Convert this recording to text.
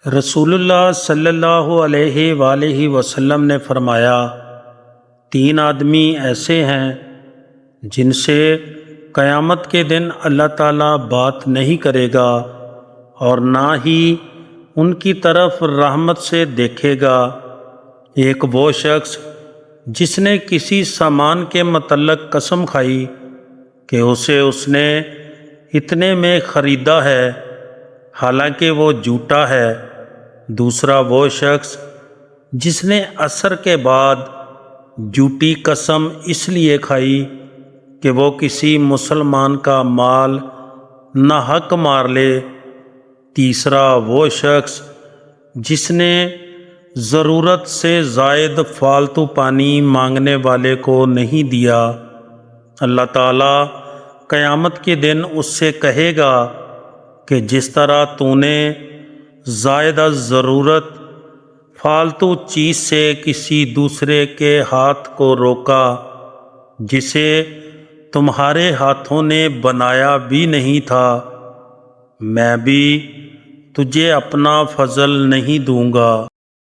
رسول اللہ صلی اللہ علیہ وآلہ وسلم نے فرمایا، 3 آدمی ایسے ہیں جن سے قیامت کے دن اللہ تعالیٰ بات نہیں کرے گا اور نہ ہی ان کی طرف رحمت سے دیکھے گا۔ ایک وہ شخص جس نے کسی سامان کے متعلق قسم کھائی کہ اسے اس نے اتنے میں خریدا ہے حالانکہ وہ جھوٹا ہے۔ دوسرا وہ شخص جس نے عصر کے بعد جھوٹی قسم اس لیے کھائی کہ وہ کسی مسلمان کا مال ناحق مار لے۔ تیسرا وہ شخص جس نے ضرورت سے زائد فالتو پانی مانگنے والے کو نہیں دیا۔ اللہ تعالیٰ قیامت کے دن اس سے کہے گا کہ جس طرح تو نے زائد از ضرورت فالتو چیز سے کسی دوسرے کے ہاتھ کو روکا جسے تمہارے ہاتھوں نے بنایا بھی نہیں تھا، میں بھی تجھے اپنا فضل نہیں دوں گا۔